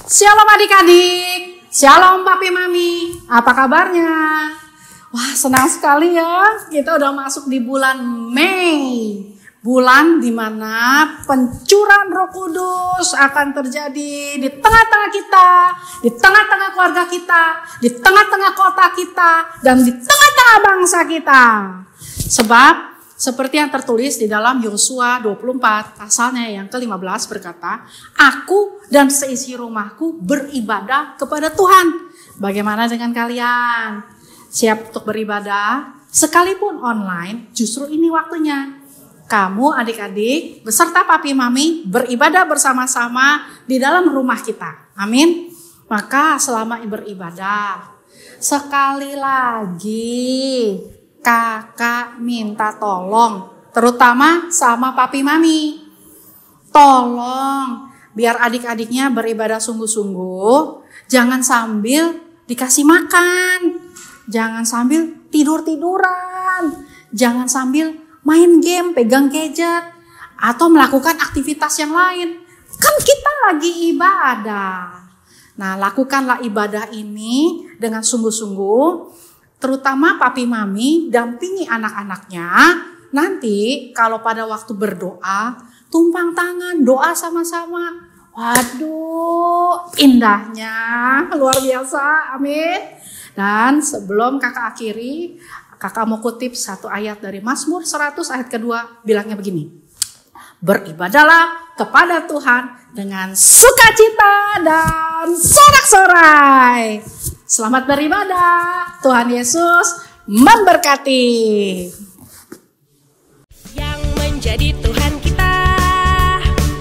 Shalom adik-adik, shalom papi mami, apa kabarnya? Wah, senang sekali ya, kita udah masuk di bulan Mei. Bulan dimana pencurahan Roh Kudus akan terjadi di tengah-tengah kita, di tengah-tengah keluarga kita, di tengah-tengah kota kita, dan di tengah-tengah bangsa kita. Sebab seperti yang tertulis di dalam Yosua 24 pasalnya yang ke-15 berkata, aku dan seisi rumahku beribadah kepada Tuhan. Bagaimana dengan kalian? Siap untuk beribadah? Sekalipun online, justru ini waktunya. Kamu adik-adik beserta papi mami beribadah bersama-sama di dalam rumah kita. Amin. Maka selama beribadah, sekali lagi kakak minta tolong, terutama sama papi mami. Tolong biar adik-adiknya beribadah sungguh-sungguh, jangan sambil dikasih makan, jangan sambil tidur-tiduran, jangan sambil main game, pegang gadget, atau melakukan aktivitas yang lain. Kan kita lagi ibadah. Nah, lakukanlah ibadah ini dengan sungguh-sungguh, terutama papi mami dampingi anak-anaknya. Nanti kalau pada waktu berdoa, tumpang tangan, doa sama-sama. Waduh, indahnya, luar biasa, amin. Dan sebelum kakak akhiri, kakak mau kutip satu ayat dari Mazmur 100 ayat kedua, bilangnya begini. Beribadahlah kepada Tuhan dengan sukacita dan sorak-sorai. Selamat beribadah, Tuhan Yesus memberkati. Yang menjadi Tuhan kita,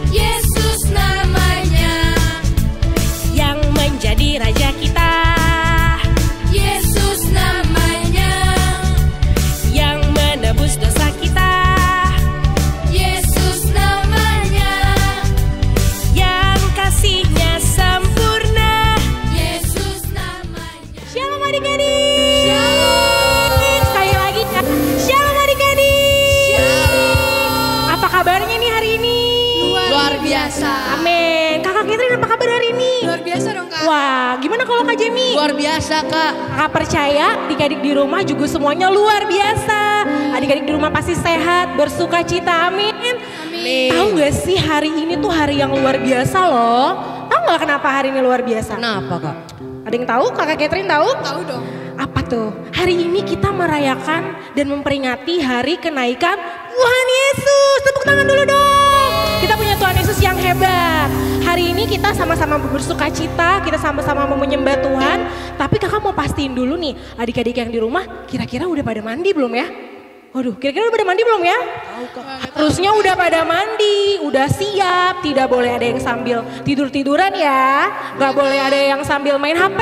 Yesus namanya. Yang menjadi Raja kita, Yesus namanya. Yang menebus dosa kita, Yesus namanya. Yang kasih-Nya sempurna, Yesus namanya. Shalom adik-adik. Shalom. Sekali lagi ya. Shalom adik-adik. Shalom. Apa kabarnya nih hari ini? Luar biasa. Amin. Kakak Catherine apa kabar hari ini? Luar biasa dong Kak. Wah, gimana kalau Kak Jemi? Luar biasa Kak. Kakak percaya adik-adik di rumah juga semuanya luar biasa. Adik-adik di rumah pasti sehat, bersuka cita, amin. Amin. Tahu gak sih hari ini tuh hari yang luar biasa loh. Tahu gak kenapa hari ini luar biasa? Kenapa Kak? Ada yang tahu? Kakak Catherine tahu? Tahu dong. Apa tuh? Hari ini kita merayakan dan memperingati hari kenaikan Tuhan Yesus. Tepuk tangan dulu dong. Kita punya Tuhan Yesus yang hebat. Hari ini kita sama-sama bersuka cita, kita sama-sama mau menyembah Tuhan. Tapi kakak mau pastiin dulu nih, adik-adik yang di rumah kira-kira udah pada mandi belum ya? Waduh, kira-kira udah pada mandi belum ya? Tahu Kak. Harusnya udah pada mandi, udah siap. Tidak boleh ada yang sambil tidur-tiduran ya. Gak boleh ada yang sambil main HP.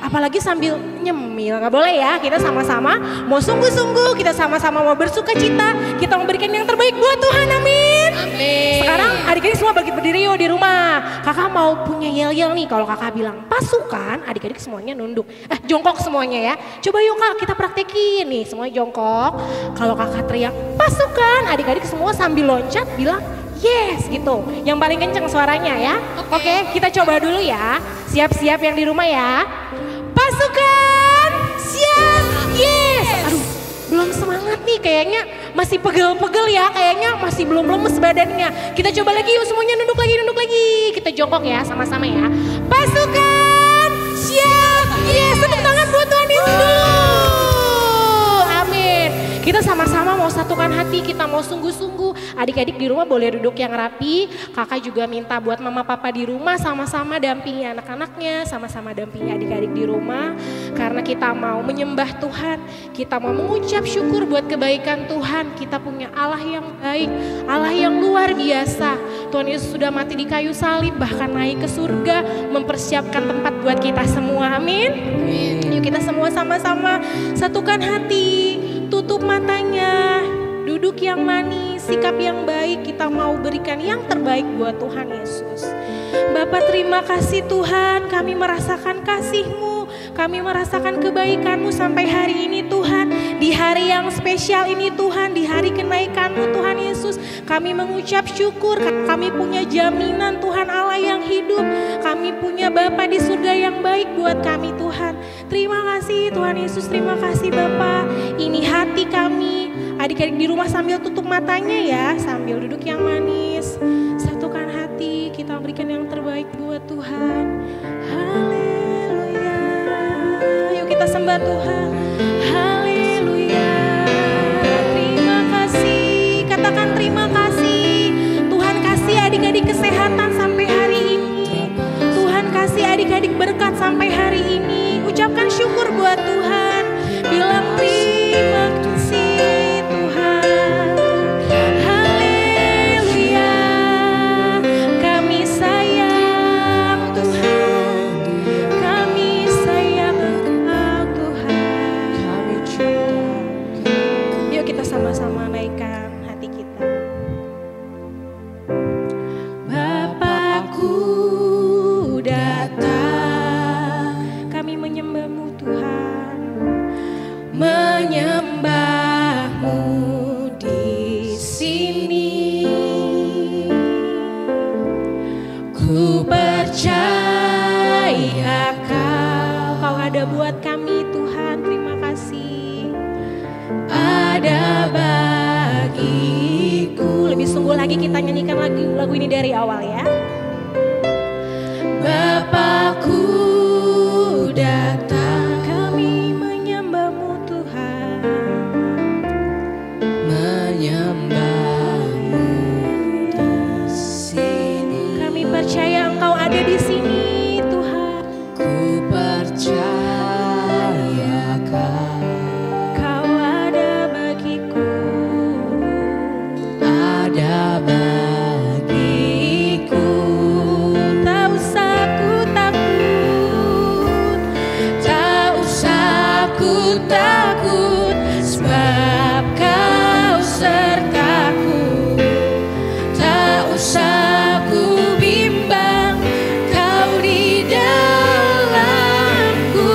Apalagi sambil nyemil, gak boleh ya. Kita sama-sama mau sungguh-sungguh, kita sama-sama mau bersuka cita. Kita memberikan yang terbaik buat Tuhan, amin. Amin. Sekarang adik-adik semua berdiri yuk di rumah. Kakak mau punya yel-yel nih, kalau kakak bilang pasukan, adik-adik semuanya nunduk. Jongkok semuanya ya. Coba yuk Kak, kita praktekin nih, semuanya jongkok. Kalau kakak teriak pasukan, adik-adik semua sambil loncat bilang yes gitu. Yang paling kenceng suaranya ya. Oke, kita coba dulu ya. Siap-siap yang di rumah ya. Pasukan siap, yes. Aduh, belum semangat nih kayaknya, masih pegel-pegel ya, kayaknya masih belum lemes badannya. Kita coba lagi yuk, semuanya nunduk lagi. Kita jongkok ya, sama-sama ya. Pasukan siap, yes. Tepuk tangan buat Tuhan Yesus dulu. Amin. Kita sama-sama mau satukan hati, kita mau sungguh-sungguh. Adik-adik di rumah boleh duduk yang rapi. Kakak juga minta buat mama papa di rumah sama-sama dampingi anak-anaknya, sama-sama dampingi adik-adik di rumah. Karena kita mau menyembah Tuhan, kita mau mengucap syukur buat kebaikan Tuhan. Kita punya Allah yang baik, Allah yang luar biasa. Tuhan Yesus sudah mati di kayu salib, bahkan naik ke surga, mempersiapkan tempat buat kita semua, amin. Yuk kita semua sama-sama satukan hati, tutup matanya, duduk yang manis, sikap yang baik. Kita mau berikan yang terbaik buat Tuhan Yesus. Bapa, terima kasih Tuhan, kami merasakan kasih-Mu, kami merasakan kebaikan-Mu sampai hari ini Tuhan. Di hari yang spesial ini Tuhan, di hari kenaikan-Mu Tuhan Yesus, Kami mengucap syukur, kami punya jaminan Tuhan Allah yang hidup. Kami punya Bapa di surga yang baik buat kami Tuhan. Terima kasih Tuhan Yesus, terima kasih Bapa. Ini hati kami. Adik-adik di rumah sambil tutup matanya ya, sambil duduk yang manis. Satukan hati, kita berikan yang terbaik buat Tuhan. Haleluya. Yuk kita sembah Tuhan. Haleluya. Terima kasih. Katakan terima kasih. Tuhan kasih adik-adik kesehatan sampai hari ini. Tuhan kasih adik-adik berkat sampai hari ini. Ucapkan syukur buat Tuhan. Bilang terima kasih. Sama-sama naikkan hati kita. Bapakku datang, kami menyembah-Mu Tuhan, menyembah-Mu di sini. Ku percaya Kau ada buat kami Tuhan. Terima kasih. Ada bagiku. Lebih sungguh lagi kita nyanyikan lagu ini dari awal ya. Bapakku datang, kami menyembah-Mu Tuhan, menyembah-Mu di sini. Kami percaya Engkau ada di sini Tuhan. Ku percaya Kau ada bagiku. Tak usah ku takut, tak usah ku takut, sebab Kau sertaku. Tak usah ku bimbang, Kau di dalamku.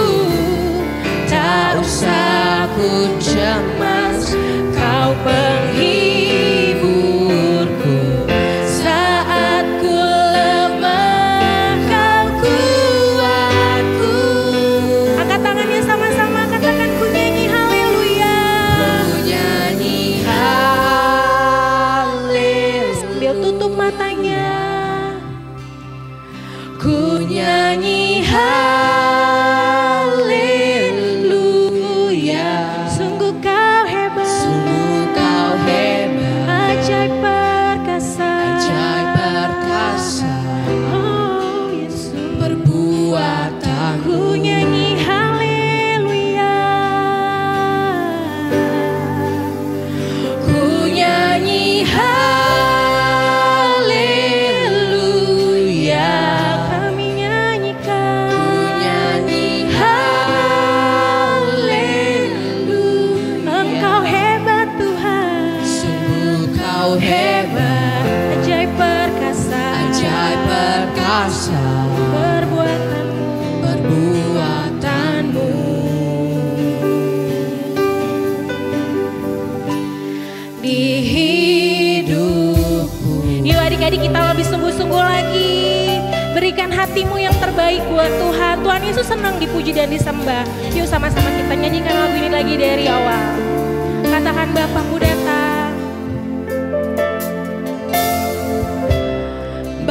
Tak usah ku cemas, Kau penghibur. Ku nyanyi haleluya. Sungguh Kau hebat, sungguh Kau hebat, ajaib perkasa, ajaib perkasa. Oh Yesus, perbuatan. Ku nyanyi haleluya. Ku nyanyi haleluya. Perbuatanmu di hidupku. Yuk adik-adik kita lebih sungguh-sungguh lagi. Berikan hatimu yang terbaik buat Tuhan. Tuhan Yesus senang dipuji dan disembah. Yuk sama-sama kita nyanyikan lagu ini lagi dari awal. Katakan Bapakku datang.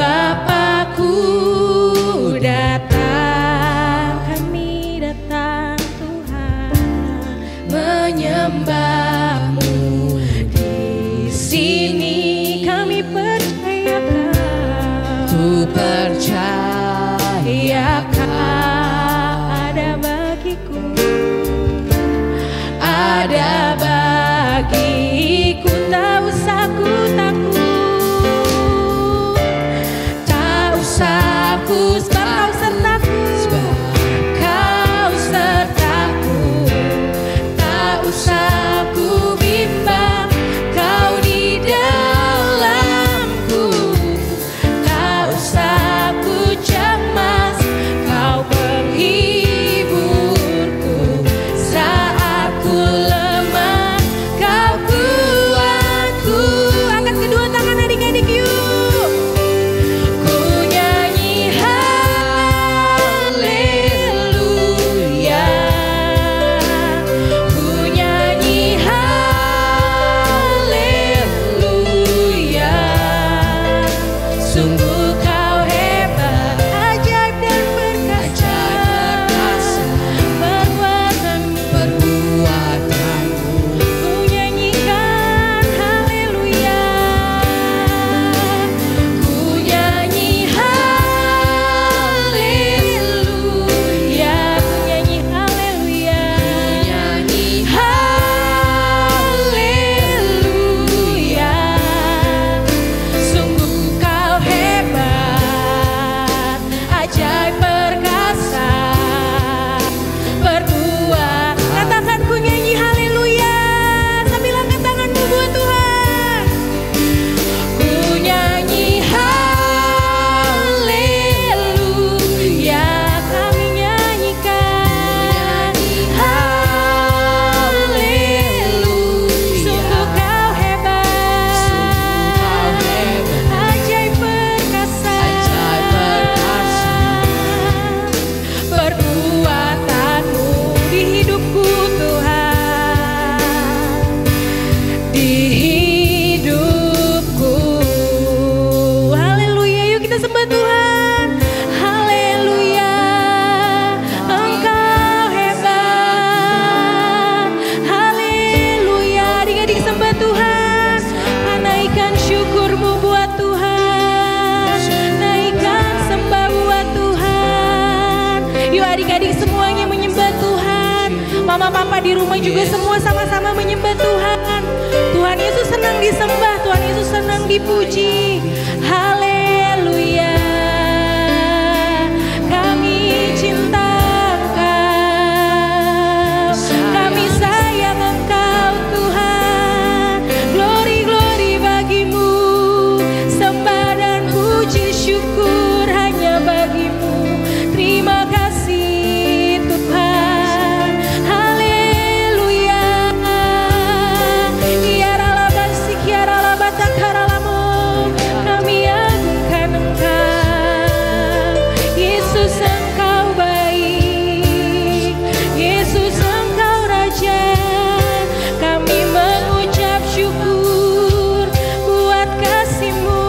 Bapakku datang, kami datang Tuhan, menyembah-Mu di sini. Kami percaya Kau, ku percaya Kau ada bagiku, ada bagi juga semua sama-sama menyembah Tuhan. Tuhan Yesus senang disembah, Tuhan Yesus senang dipuji. Haleluya. Kami cinta Engkau, kami sayang Engkau Tuhan. Glory, glory bagimu, sembah dan puji syukur hanya bagimu. Terima kasih Tuhan. Haleluya. Yaralabasi yaralabatakaramu, kami agungkan Engkau. Yesus Engkau baik, Yesus Engkau Raja. Kami mengucap syukur buat kasih-Mu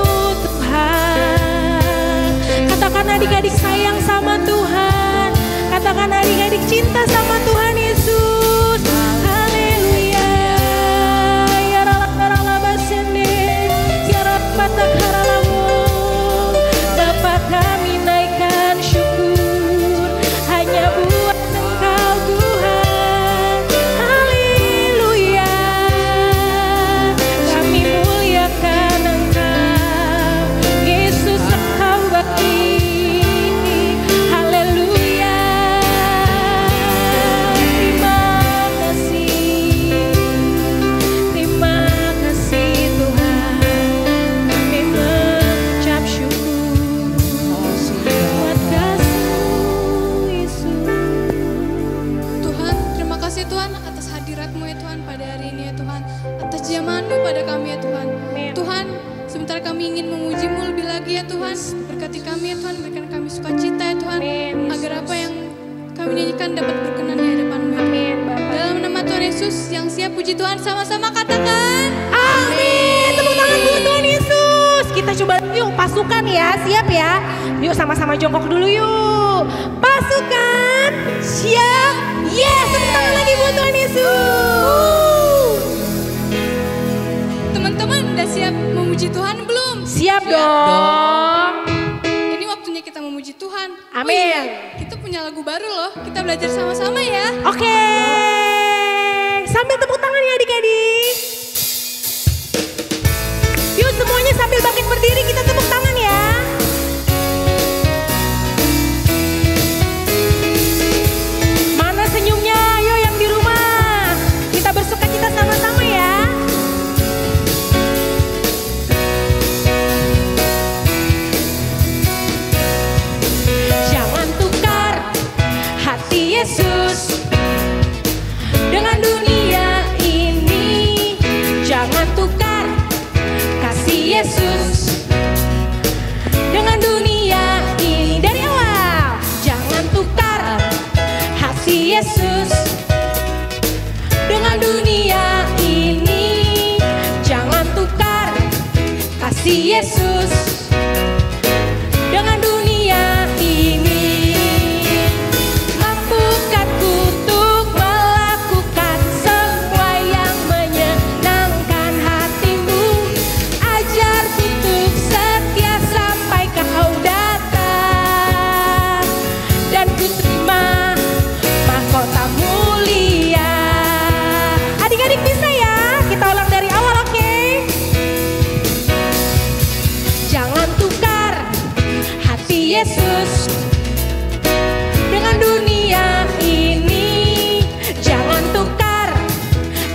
Tuhan. Katakan adik-adik sayang sama Tuhan, katakan adik-adik cinta sama Tuhan Yesus. Haleluya. Ya ralabasende, ya rabatakaralamu. Bapa kami naikkan syukur hanya buat Engkau Tuhan. Haleluya. Kami muliakan Engkau, Yesus Engkau baik. Haleluya. Terima kasih Tuhan. Kami mengucap syukur buat kasih-Mu Yesus. Tuhan, terima kasih Tuhan atas hadirat-Mu ya Tuhan pada hari ini ya Tuhan. Atas jamahan-Mu pada kami ya Tuhan. Amin. Tuhan, sebentar kami ingin memuji-Mu lebih lagi ya Tuhan. Berkati kami ya Tuhan, berikan kami sukacita ya Tuhan. Amin, Yesus. Agar apa yang kami nyanyikan dapat berkenan di hadapan-Mu ya Tuhan. Amin, Bapak. Dalam nama Tuhan Yesus yang siap puji Tuhan, sama-sama katakan. Amin. Tepuk tangan buat Tuhan Yesus. Kita coba yuk pasukan ya, siap ya. Yuk sama-sama jongkok dulu yuk. Pasukan siap. Yes, tepuk tangan lagi buat Tuhan Yesus. Teman-teman udah siap memuji Tuhan belum? Siap dong. Ini waktunya kita memuji Tuhan. Amin. Oh iya, kita punya lagu baru loh. Kita belajar sama-sama ya. Oke. Sambil tepuk tangan ya adik-adik. Yuk semuanya sambil bangkit berdiri kita tepuk tangan ya. Mana senyumnya? Ayo yang di rumah. Kita bersukacita sama-sama ya. Jangan tukar hati Yesus dengan dunia ini. Jangan tukar kasih Yesus dengan dunia ini. Dari awal, jangan tukar hati Yesus dengan dunia ini. Jangan tukar kasih Yesus dengan dunia ini. Mampukan untuk melakukan semua yang menyenangkan hatimu. Ajarku untuk setia sampai Kau datang, dan ku terima mahkota mulia. Adik-adik bisa ya? Kita ulang dari awal, oke? Jangan tukar hati Yesus dengan dunia ini. Jangan tukar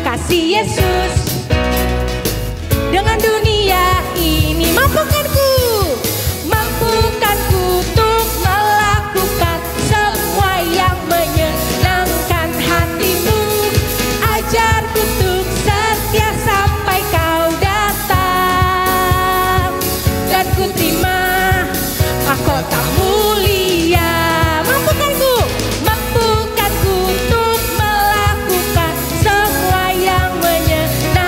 kasih Yesus dengan dunia ini. Mampukanku untuk melakukan semua yang menyenangkan hatimu. Ajarku untuk setia sampai Kau datang, dan ku terima mahkota mulia. Mampukanku untuk melakukan semua yang menyenangkan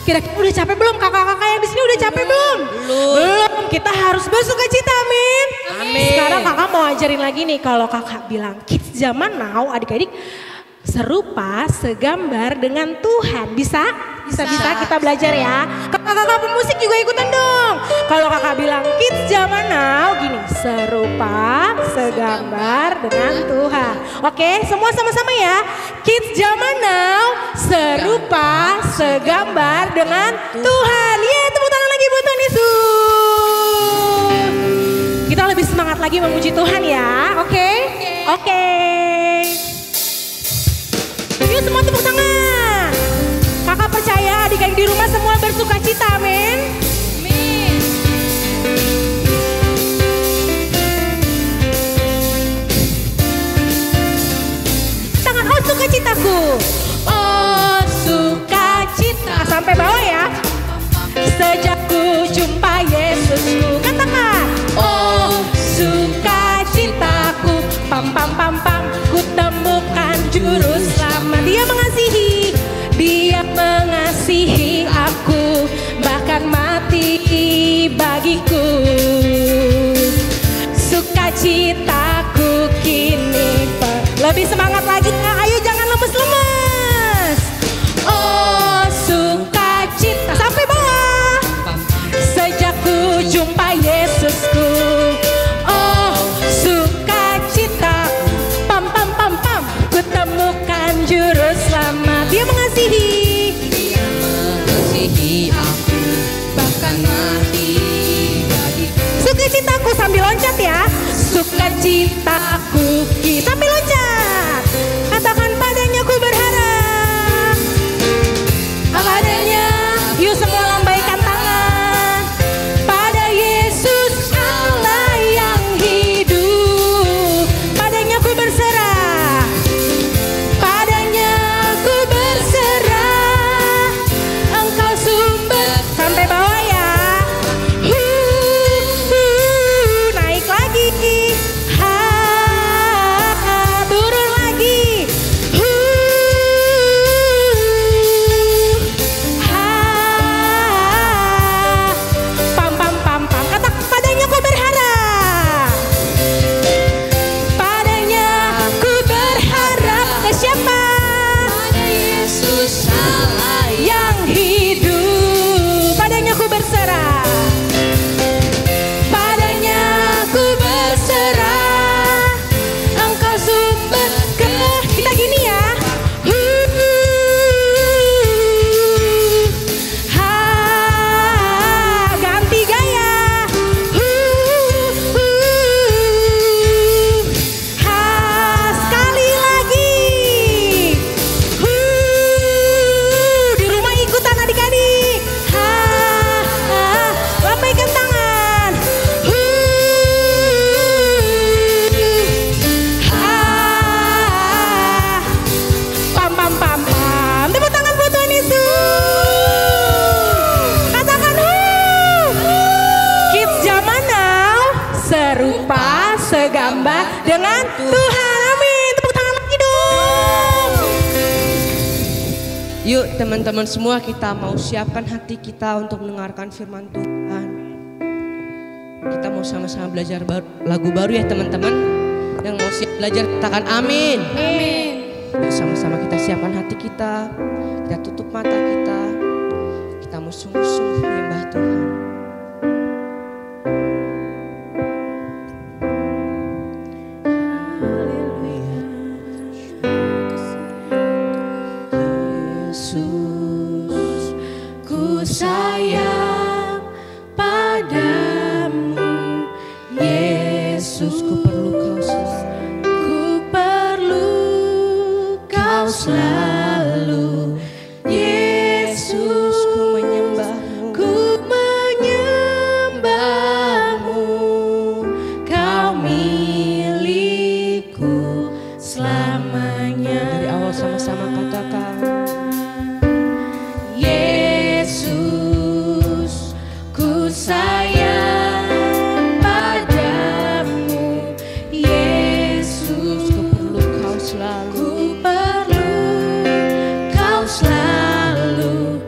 Kira-kira udah capek belum? Kakak-kakak yang di sini udah capek belum? Belum. Kita harus bersukacita, amin. Amin. Sekarang kakak mau ajarin lagi nih, kalau kakak bilang kids zaman now, adik-adik serupa, segambar dengan Tuhan. Bisa kita belajar ya. Kakak-kakak pemusik juga ikutan dong. Kalau kakak bilang kids zaman now gini, serupa, segambar dengan Tuhan. Oke, semua sama-sama ya. Kids zaman now, serupa, segambar dengan Tuhan. Yeay, tepuk tangan lagi buat Tuhan Yesus. Kita lebih semangat lagi memuji Tuhan ya. Oke. Yuk semua tepuk tangan. Kakak percaya adik-adik di rumah semua bersukacita, amin. Amin. Tangan, oh sukacitaku. Oh sukacita. Sampai bawah ya. Sejak ku jumpa Yesusku. Katakan. Oh sukacitaku. Pam pam pam pam. Ku temukan juru selamat. Dia mengasihi aku. Bahkan mati bagiku. Sukacitaku kini lebih semangat lagi. Ayo jangan lemes-lemes. Oh sukacita. Sampai bawah. Sejak ku jumpa Yesusku. Oh sukacita. Pam pam pam pam. Ku temukan juru selamat. Dia mengasihi aku, bahkan mati bagiku. Sukacitaku sambil loncat ya. Sukacitaku sambil loncat. Katakan padanya ku berharap. Padanya. Yuk semua lambaikan tangan. Pada Yesus Allah yang hidup. Padanya ku berserah. Padanya ku berserah. Engkau sumber. Sampai bawah ya. Naik lagi. Turun lagi. Pam pam pam pam. Kata padanya ku berharap. Padanya ku berharap. Ke siapa? Pada Yesus Allah Yang hidup. Padanya ku berserah. Padanya ku berserah. Engkau sumber ke. Kita gini ya. Ganti gaya. Sekali lagi. Di rumah ikutan adik-adik. Lambaikan tangan. Pam pam pam pam. Tepuk tangan buat Tuhan Yesus. Katakan kids zaman now serupa segambar dengan Tuhan. Amin. Tepuk tangan lagi dong. Yuk teman-teman semua, kita mau siapkan hati kita untuk mendengarkan firman Tuhan. Kita mau sama-sama belajar lagu baru ya teman-teman. Yang mau siap belajar katakan amin. Amin. Yuk sama-sama kita siapkan hati kita. Kita tutup mata kita. Kita mau sungguh-sungguh menyembah Tuhan. Yesus, ku sayang padamu. Yesus, ku perlu kau selalu. Ku perlu kau selalu. Yesus, ku menyembahmu. Ku menyembahmu. Kau milikku selamanya. Dari awal sama-sama katakan. Yesus, ku sayang padamu. Yesus, ku perlu kau selalu. Ku perlu kau selalu.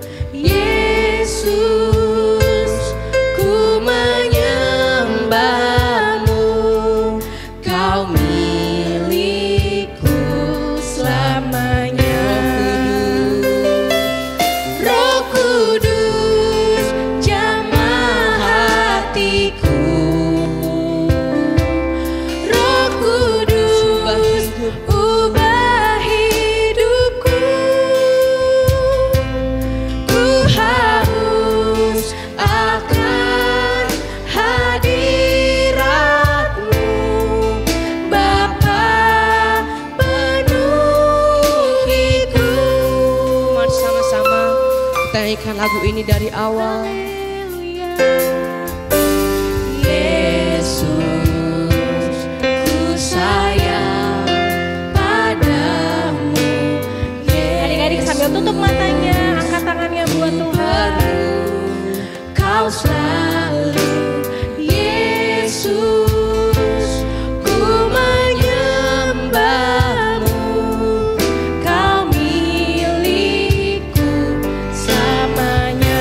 Kita nyanyikan lagu ini dari awal. Yesus, ku sayang padamu. Adik-adik sambil tutup matanya, angkat tangannya buat Tuhan. Kau selalu Yesus, ku menyembahmu. Kau milikku selamanya.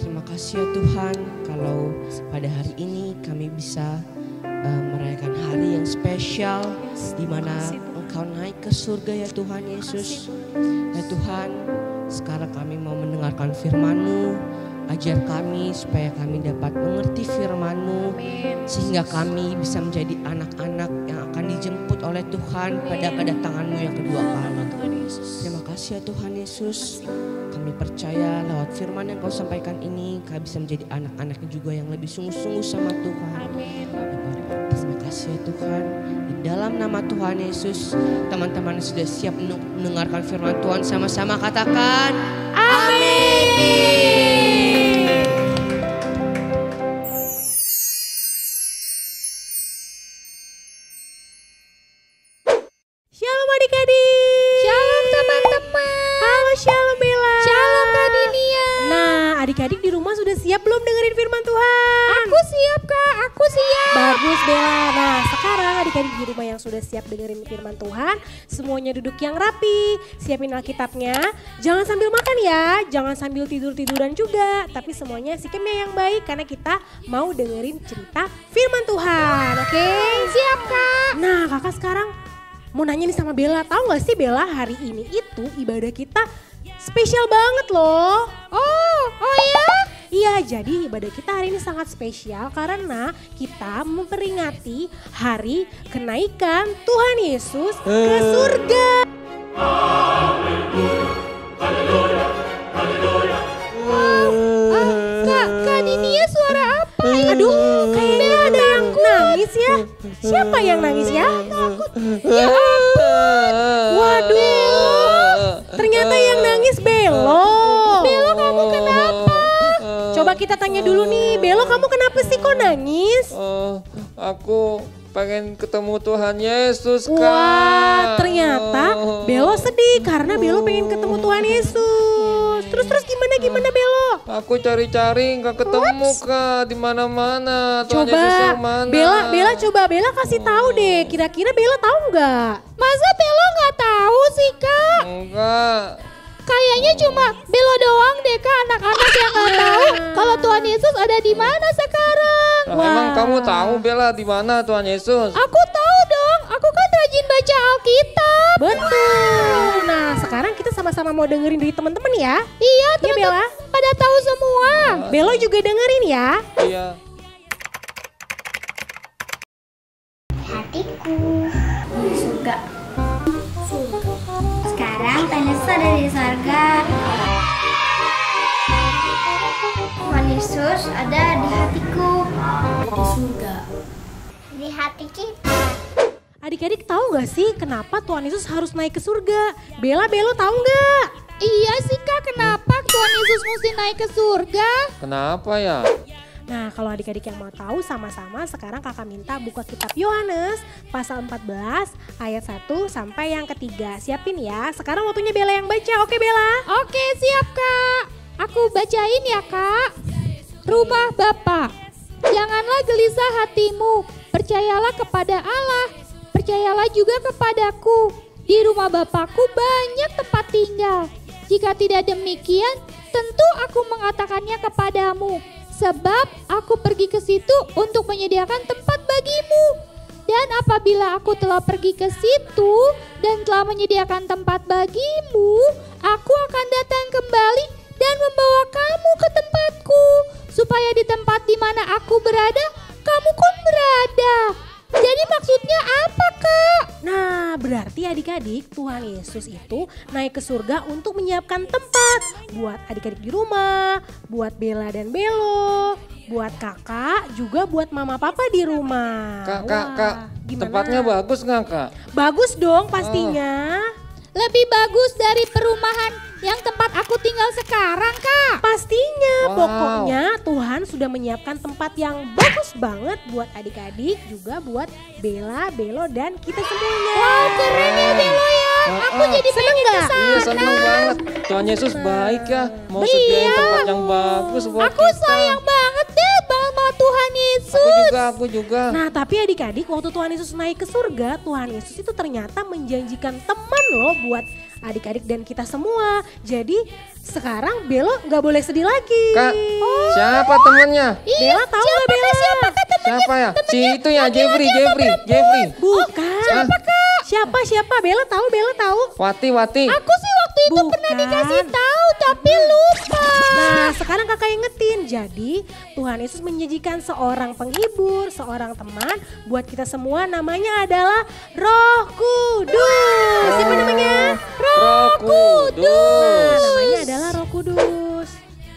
Terima kasih ya Tuhan, kalau pada hari ini kami bisa merayakan hari yang spesial di mana Engkau naik ke surga ya Tuhan Yesus. Ya Tuhan, sekarang kami mau mendengarkan firman-Mu. Ajar kami supaya kami dapat mengerti firman-Mu, sehingga kami bisa menjadi anak-anak yang akan dijemput oleh Tuhan pada kedatangan-Mu yang kedua kali. Terima kasih ya Tuhan Yesus. Kami percaya lewat firman yang Kau sampaikan ini, kami bisa menjadi anak-anak juga yang lebih sungguh-sungguh sama Tuhan. Terima kasih ya Tuhan. Di dalam nama Tuhan Yesus, teman-teman sudah siap mendengarkan firman Tuhan, sama-sama katakan amin. Shalom adik-adik. Shalom teman-teman. Halo Shalom Bella. Shalom Kak Dinia. Nah adik-adik di rumah sudah siap belum dengerin firman Tuhan? Aku siap Kak, aku siap. Bagus Bella. Nah sekarang adik-adik di rumah yang sudah siap dengerin firman Tuhan, semuanya duduk yang rapi, siapin Alkitabnya. Jangan sambil makan ya, jangan sambil tidur-tiduran juga, tapi semuanya sikapnya yang baik karena kita mau dengerin cerita firman Tuhan. Oke? Siap Kak. Nah kakak sekarang mau nanya nih sama Bella, tahu gak sih Bella, hari ini itu ibadah kita spesial banget loh. Oh ya? Iya, jadi ibadah kita hari ini sangat spesial karena kita memperingati hari kenaikan Tuhan Yesus ke surga. Kak Dinia suara apa? Aduh, kayaknya ada yang nangis ya. Siapa yang nangis ya? Ya ampun. Waduh, ternyata yang nangis Belo. Belo kamu kenapa? Coba kita tanya dulu nih, Belo kamu kenapa sih kok nangis? Aku pengen ketemu Tuhan Yesus, Kak. Wah, ternyata Belo sedih karena Belo pengen ketemu Tuhan Yesus. Terus gimana Belo? Aku cari-cari nggak ketemu, Kak, di mana-mana. Tuhan Yesus yang mana? Bella coba kasih tahu deh. Kira-kira Bella tahu nggak? Masa Belo nggak tahu sih Kak? Enggak. Kayaknya cuma Belo doang deh Kak, anak-anak yang nggak tahu kalau Tuhan Yesus ada di mana sekarang. Nah, emang kamu tahu Bella di mana Tuhan Yesus? Aku tahu dong, aku kan rajin baca Alkitab. Betul. Nah, sekarang kita sama-sama mau dengerin dari teman-teman ya. Iya, Iya Bella. pada tahu semua. Belo juga dengerin ya. Iya. Hatiku di surga. Sekarang Tuhan Yesus ada di surga. Tuhan Yesus ada di hatiku. Di surga. Di hati kita. Adik-adik tahu nggak sih kenapa Tuhan Yesus harus naik ke surga? Belo tahu nggak? Iya sih Kak, kenapa Tuhan Yesus mesti naik ke surga? Kenapa ya? Nah, kalau adik-adik yang mau tahu sama-sama sekarang kakak minta buka kitab Yohanes pasal 14 ayat 1 sampai yang ketiga. Siapin ya, sekarang waktunya Bella yang baca, oke Bella? Oke siap Kak, aku bacain ya Kak. Rumah Bapa, janganlah gelisah hatimu, percayalah kepada Allah, percayalah juga kepadaku. Di rumah Bapakku banyak tempat tinggal. Jika tidak demikian, tentu aku mengatakannya kepadamu. Sebab aku pergi ke situ untuk menyediakan tempat bagimu. Dan apabila aku telah pergi ke situ dan telah menyediakan tempat bagimu, aku akan datang kembali dan membawa kamu ke tempatku, supaya di tempat di mana aku berada, kamu pun berada. Jadi maksudnya apa Kak? Nah, berarti adik-adik Tuhan Yesus itu naik ke surga untuk menyiapkan tempat buat adik-adik di rumah, buat Bella dan Belo, buat kakak, juga buat mama papa di rumah. Kak, gimana? tempatnya bagus nggak, Kak? Bagus dong pastinya. Lebih bagus dari perumahan yang tempat aku tinggal sekarang Kak. Pastinya, Wow. pokoknya Tuhan sudah menyiapkan tempat yang bagus banget buat adik-adik, juga buat Bella, Belo, dan kita semuanya. Wow, keren ya Belo ya. Aku jadi Seneng pengen nggak? Iya, seneng banget. Tuhan Yesus baik ya, mau sediain tempat yang bagus buat Aku kita. sayang banget deh sama Tuhan Yesus. Aku juga. Nah, tapi adik-adik waktu Tuhan Yesus naik ke surga, Tuhan Yesus itu ternyata menjanjikan teman loh buat adik-adik dan kita semua. Jadi sekarang Belo nggak boleh sedih lagi. Kak, Oh Siapa temennya? Bella tahu nggak Bella? Siapa ya? Si itu ya, Jeffrey. Bukan. Siapa? Bella tahu. Wati. Aku sih waktu itu pernah dikasih tahu tapi lupa. Nah, sekarang kakak ingetin. Jadi, Tuhan Yesus menyajikan seorang penghibur, seorang teman buat kita semua, namanya adalah Roh Kudus. Siapa namanya? Roh Kudus. Nah, namanya adalah Roh Kudus.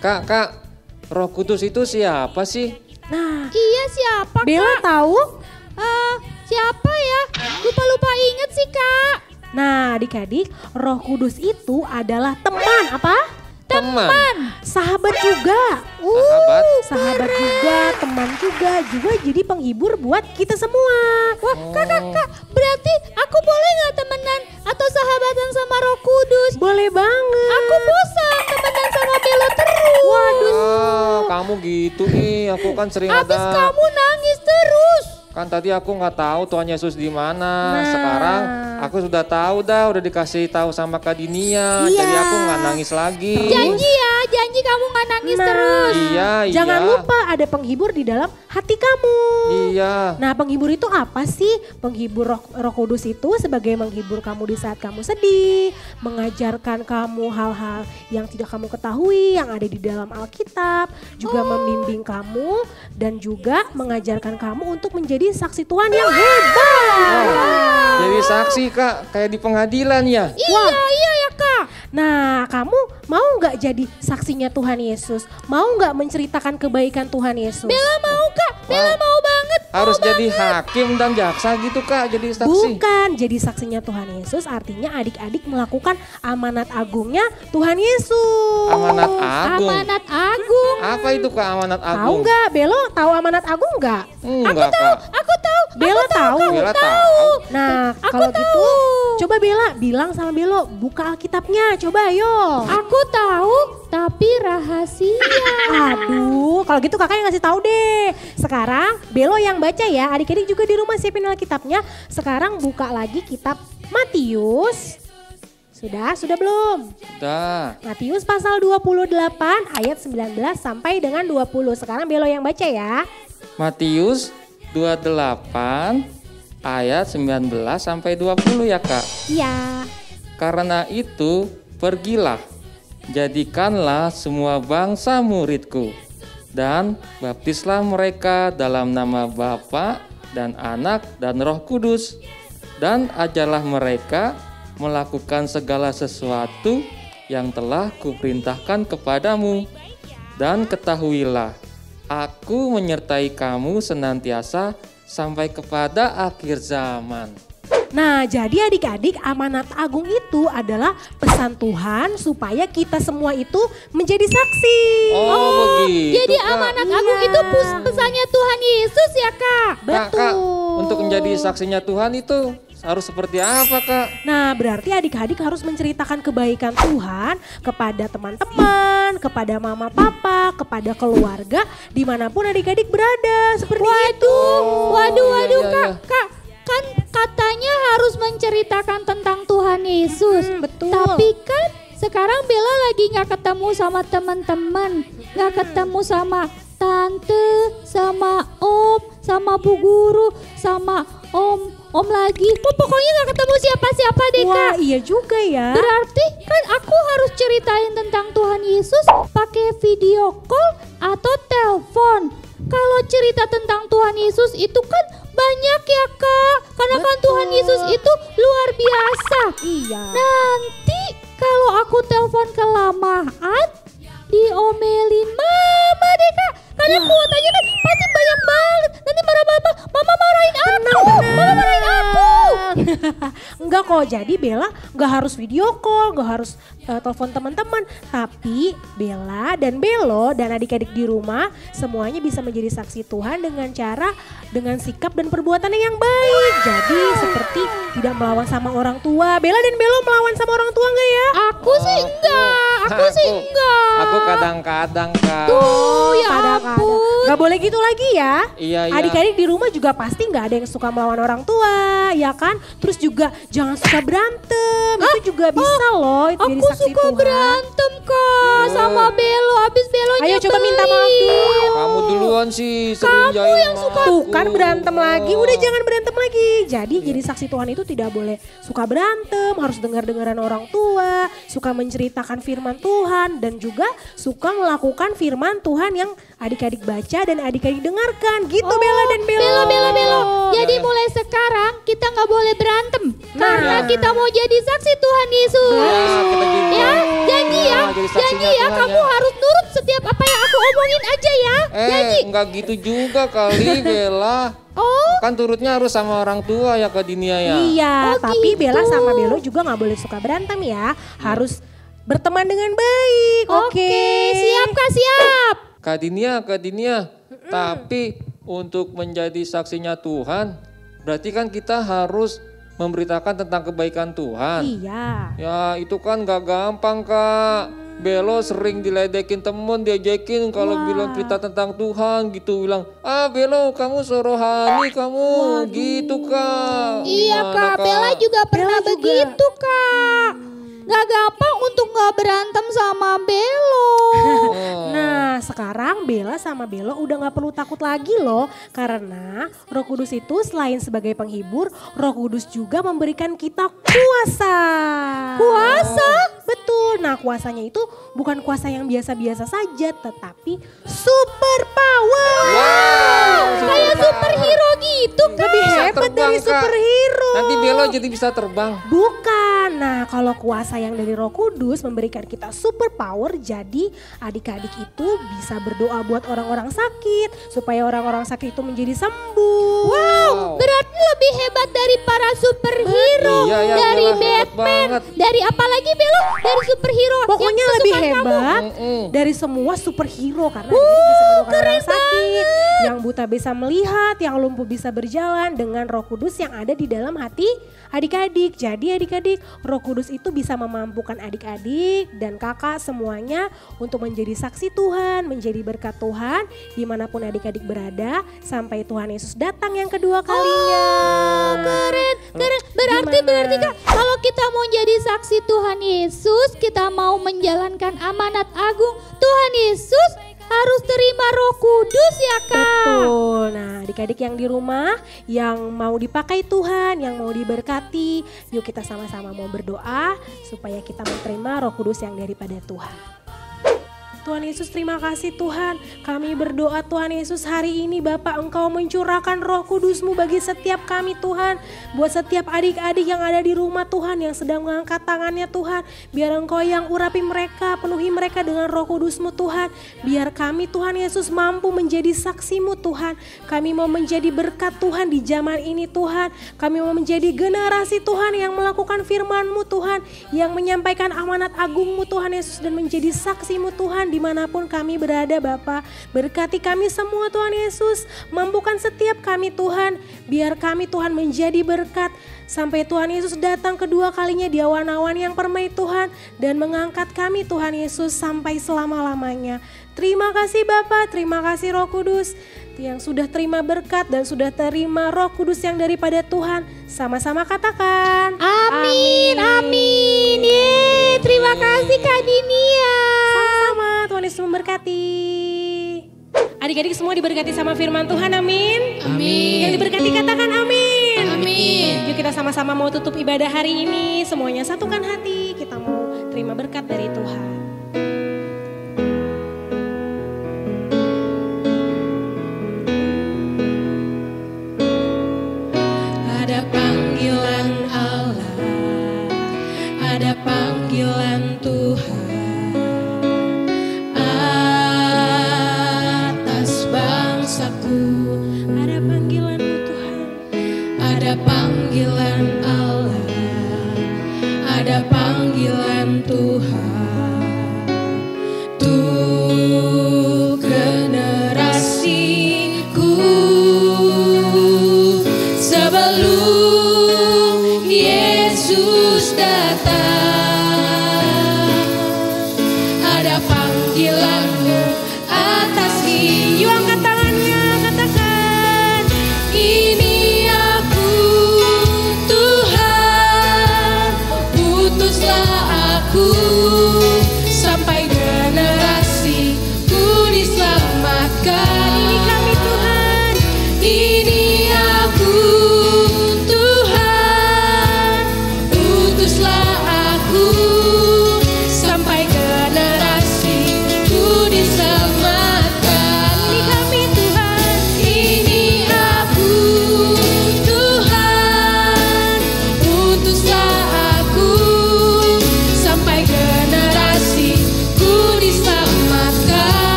Kak, Roh Kudus itu siapa sih? Nah, Iya siapa Bella tahu? Siapa ya? Lupa inget sih Kak. Nah, adik-adik, Roh Kudus itu adalah teman apa? Teman. Sahabat juga. Sahabat juga, teman juga jadi penghibur buat kita semua. Wah Kak, berarti aku boleh gak temenan atau sahabatan sama Roh Kudus? Boleh banget. Aku bosan temenan sama Bella terus. Waduh. Kamu gitu nih, aku kan sering Abis ada. kamu nangis terus. Kan tadi aku nggak tahu Tuhan Yesus di mana. Nah. Sekarang aku sudah tahu udah dikasih tahu sama Kak Dinia. Iya. Jadi aku nggak nangis lagi. Janji kamu gak nangis terus. Iya. Jangan lupa ada penghibur di dalam hati kamu. Iya. Nah, penghibur itu apa sih? Penghibur Roh Kudus itu sebagai menghibur kamu di saat kamu sedih, mengajarkan kamu hal-hal yang tidak kamu ketahui yang ada di dalam Alkitab, juga membimbing kamu dan juga mengajarkan kamu untuk menjadi saksi Tuhan yang hebat. Jadi saksi Kak, kayak di pengadilan ya. Iya ya Kak. Nah, kamu mau nggak jadi saksinya Tuhan Yesus? Mau nggak menceritakan kebaikan Tuhan Yesus? Bella mau Kak, Bella mau banget. Harus jadi hakim dan jaksa gitu Kak, jadi saksi. Bukan, jadi saksinya Tuhan Yesus artinya adik-adik melakukan amanat agungnya Tuhan Yesus. Amanat agung. Amanat agung. Apa itu Kak amanat Tahu agung? nggak, Belo? Tahu amanat agung nggak? Enggak Kak. Aku tahu. Bella tahu. Bella tahu. Nah, kalau gitu, coba Bella bilang sama Belo, buka Alkitabnya, coba ayo. Aku tahu, tapi rahasia. Aduh, kalau gitu kakak yang ngasih tahu deh. Sekarang Belo yang baca ya, adik-adik juga di rumah siapin Alkitabnya. Sekarang buka lagi kitab Matius. Sudah belum? Udah. Matius pasal 28 ayat 19 sampai dengan 20. Sekarang Belo yang baca ya. Matius 28 ayat 19 sampai 20 ya Kak. Iya. Karena itu pergilah, jadikanlah semua bangsa muridku, dan baptislah mereka dalam nama Bapa dan Anak dan Roh Kudus, dan ajarlah mereka melakukan segala sesuatu yang telah kuperintahkan kepadamu. Dan ketahuilah, aku menyertai kamu senantiasa sampai kepada akhir zaman. Nah, jadi adik-adik, amanat agung itu adalah pesan Tuhan supaya kita semua itu menjadi saksi. Oh, begitu Jadi Kak. amanat agung itu pesannya Tuhan Yesus ya Kak. Kak, untuk menjadi saksinya Tuhan itu harus seperti apa Kak? Nah, berarti adik-adik harus menceritakan kebaikan Tuhan kepada teman-teman, kepada mama papa, kepada keluarga, dimanapun adik-adik berada. Seperti itu. Waduh iya. Kak, kan katanya harus menceritakan tentang Tuhan Yesus. Betul. Tapi kan sekarang Bella lagi gak ketemu sama teman-teman, gak ketemu sama tante, sama om, sama bu guru, sama om lagi. Pokoknya gak ketemu siapa-siapa deh Kak. Wah, iya juga ya. Berarti kan aku harus ceritain tentang Tuhan Yesus pakai video call atau telepon. Kalau cerita tentang Tuhan Yesus itu kan banyak ya Kak. Karena kan Tuhan Yesus itu luar biasa. Iya. Nanti kalau aku telepon kelamaan, diomelin mama deh Kak. Karena kuotanya kan pasti banyak banget. Nanti mama marahin aku. Mama marahin aku. Enggak kok, jadi Bella enggak harus video call, enggak harus telepon teman-teman. Tapi Bella dan Belo dan adik-adik di rumah semuanya bisa menjadi saksi Tuhan dengan sikap dan perbuatannya yang baik. Jadi seperti tidak melawan sama orang tua. Bella dan Belo melawan sama orang tua enggak ya? Aku sih enggak. Aku kadang-kadang Kak. Tuh ya Kadang-kadang. ampun. Gak boleh gitu lagi ya. Iya. Adik-adik di rumah juga pasti nggak ada yang suka melawan orang tua, ya kan? Terus juga jangan suka berantem, itu juga bisa loh. Itu jadi Aku saksi suka Tuhan. berantem Kak sama Belo. Abis Belo Ayo coba minta maaf dulu duluan sih sering Kamu yang suka tuh kan berantem lagi. Udah jangan berantem lagi. Jadi jadi saksi Tuhan itu tidak boleh suka berantem, harus dengar-dengaran orang tua, suka menceritakan firman Tuhan dan juga suka melakukan firman Tuhan yang adik-adik baca dan adik-adik dengarkan. Gitu Bella dan Belo. Belo. Jadi mulai sekarang kita nggak boleh berantem karena kita mau jadi saksi Tuhan Yesus. Ya, janji ya, janji ya. Kamu harus nurut setiap apa yang aku omongin aja ya. Janji. Enggak gitu juga kali Bella. Kan turutnya harus sama orang tua ya Kak Dinia ya. Iya, tapi gitu. Bella sama Belo juga nggak boleh suka berantem ya. Harus berteman dengan baik. Oke. Siap Kak, siap. Kak Dinia. Tapi untuk menjadi saksinya Tuhan, berarti kan kita harus memberitakan tentang kebaikan Tuhan. Iya. Ya itu kan gak gampang Kak. Belo sering diledekin temen, diajakin kalau bilang cerita tentang Tuhan gitu. Bilang, Belo kamu sorohani kamu gitu Kak. Iya Gimana, Kak, Bella juga pernah Bella juga. begitu Kak. Gak gampang untuk gak berantem sama Belo. Nah sekarang Bella sama Belo udah gak perlu takut lagi loh. Karena Roh Kudus itu selain sebagai penghibur, Roh Kudus juga memberikan kita kuasa. Kuasa? Betul, nah kuasanya itu bukan kuasa yang biasa-biasa saja, tetapi super power. Kayak superhero gitu Kak. Lebih Bisa hebat terbang, dari Kak. superhero. Nanti Belo jadi bisa terbang. Bukan, nah kalau kuasa yang dari Roh Kudus memberikan kita super power, jadi adik-adik itu bisa berdoa buat orang-orang sakit supaya orang-orang sakit itu menjadi sembuh. Wow, berarti lebih hebat dari para superhero, Iya, ya, dari Bella hebat Batman, banget. dari apa lagi Belo? Dari superhero. Pokoknya yang lebih kesukaan kamu. hebat dari semua superhero karena adik-adik bisa menemukan orang sakit, yang buta bisa melihat, yang lumpuh bisa berjalan dengan Roh Kudus yang ada di dalam hati adik-adik. Jadi adik-adik, Roh Kudus itu bisa memampukan adik-adik dan kakak semuanya untuk menjadi saksi Tuhan, menjadi berkat Tuhan dimanapun adik-adik berada sampai Tuhan Yesus datang yang kedua kalinya. Keren. Berarti Kak, kalau kita mau jadi saksi Tuhan Yesus, kita mau menjalankan amanat agung Tuhan Yesus, harus terima Roh Kudus ya Kak. Betul. Nah adik-adik yang di rumah yang mau dipakai Tuhan, yang mau diberkati, yuk kita sama-sama mau berdoa supaya kita menerima Roh Kudus yang daripada Tuhan. Tuhan Yesus, terima kasih Tuhan. Kami berdoa Tuhan Yesus hari ini Bapak Engkau mencurahkan Roh Kudus-Mu bagi setiap kami Tuhan. Buat setiap adik-adik yang ada di rumah Tuhan yang sedang mengangkat tangannya Tuhan. Biar Engkau yang urapi mereka, penuhi mereka dengan Roh Kudus-Mu Tuhan. Biar kami Tuhan Yesus mampu menjadi saksi-Mu Tuhan. Kami mau menjadi berkat Tuhan di zaman ini Tuhan. Kami mau menjadi generasi Tuhan yang melakukan firman-Mu Tuhan. Yang menyampaikan amanat agung-Mu Tuhan Yesus dan menjadi saksi-Mu Tuhan dimanapun kami berada Bapa. Berkati kami semua Tuhan Yesus, mampukan setiap kami Tuhan, biar kami Tuhan menjadi berkat sampai Tuhan Yesus datang kedua kalinya di awan-awan yang permai Tuhan dan mengangkat kami Tuhan Yesus sampai selama-lamanya. Terima kasih Bapa, terima kasih Roh Kudus yang sudah terima berkat dan sudah terima Roh Kudus yang daripada Tuhan. Sama-sama katakan Amin. Yeay, terima kasih Kak Dinia. Sama-sama, Tuhan Yesus memberkati. Adik-adik semua diberkati sama firman Tuhan, amin. Yang diberkati katakan amin. Yuk kita sama-sama mau tutup ibadah hari ini. Semuanya satukan hati, kita mau terima berkat dari Tuhan. Ada panggilan Allah, ada panggilan Tuhan atas bangsaku. Ada panggilan Tuhan, ada panggilan Allah, ada panggilan Tuhan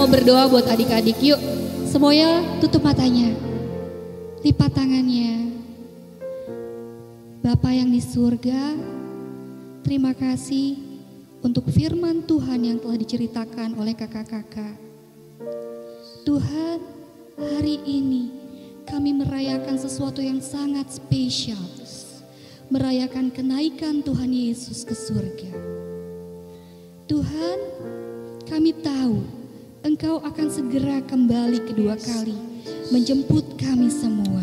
mau berdoa buat adik-adik. Yuk, semuanya tutup matanya, lipat tangannya. Bapa yang di surga, terima kasih untuk firman Tuhan yang telah diceritakan oleh kakak-kakak. Tuhan, hari ini kami merayakan sesuatu yang sangat spesial. Merayakan kenaikan Tuhan Yesus ke surga. Tuhan, kami tahu Engkau akan segera kembali kedua kali menjemput kami semua.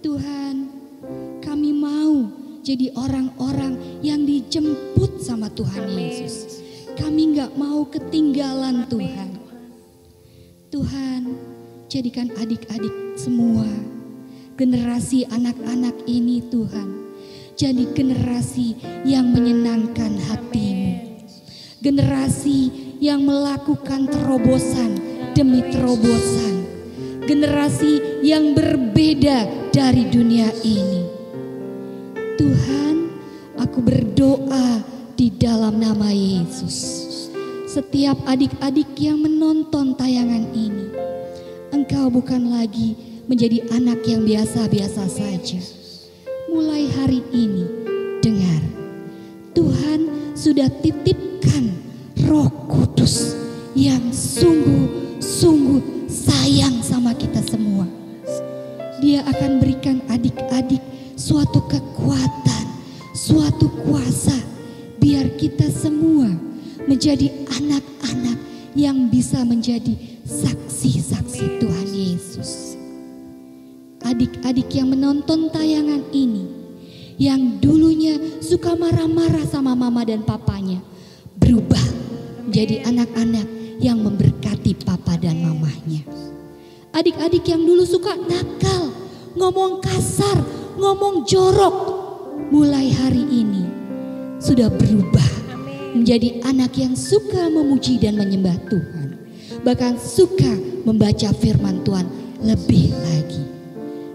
Tuhan, kami mau jadi orang-orang yang dijemput sama Tuhan Yesus. Kami gak mau ketinggalan Tuhan. Tuhan, jadikan adik-adik semua, generasi anak-anak ini Tuhan, jadi generasi yang menyenangkan hati-Mu. Generasi yang melakukan terobosan demi terobosan. Generasi yang berbeda dari dunia ini. Tuhan, aku berdoa di dalam nama Yesus. Setiap adik-adik yang menonton tayangan ini, Engkau bukan lagi menjadi anak yang biasa-biasa saja. Mulai hari ini, dengar, Tuhan sudah titipkan Roh Kudus yang sungguh-sungguh sayang sama kita semua. Dia akan berikan adik-adik suatu kekuatan, suatu kuasa, biar kita semua menjadi anak-anak yang bisa menjadi saksi-saksi Tuhan Yesus. Adik-adik yang menonton tayangan ini, yang dulunya suka marah-marah sama mama dan papanya, berubah menjadi anak-anak yang memberkati papa dan mamanya. Adik-adik yang dulu suka nakal, ngomong kasar, ngomong jorok, mulai hari ini sudah berubah menjadi anak yang suka memuji dan menyembah Tuhan. Bahkan suka membaca firman Tuhan lebih lagi.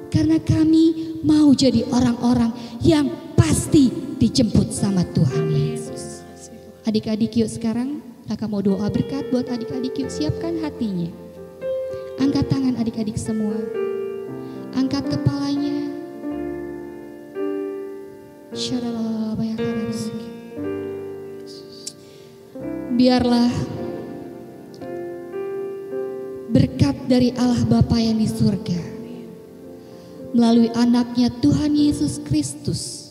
Karena kami mau jadi orang-orang yang pasti dijemput sama Tuhan Yesus. Adik-adik yuk sekarang, kakak mau doa berkat buat adik-adik, yuk siapkan hatinya. Angkat tangan adik-adik semua. Angkat kepalanya. Biarlah berkat dari Allah Bapa yang di surga melalui anaknya Tuhan Yesus Kristus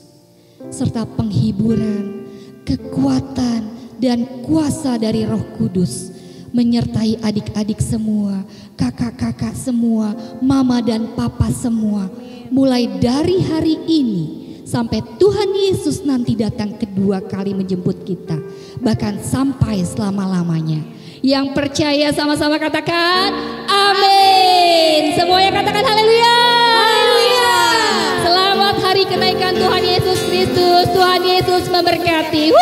serta penghiburan, kekuatan dan kuasa dari Roh Kudus menyertai adik-adik semua, kakak-kakak semua, mama dan papa semua, mulai dari hari ini sampai Tuhan Yesus nanti datang kedua kali menjemput kita, bahkan sampai selama-lamanya. Yang percaya sama-sama katakan amin. Semuanya katakan haleluya. Haleluya. Selamat hari kenaikan Tuhan Yesus Kristus. Tuhan Yesus memberkati.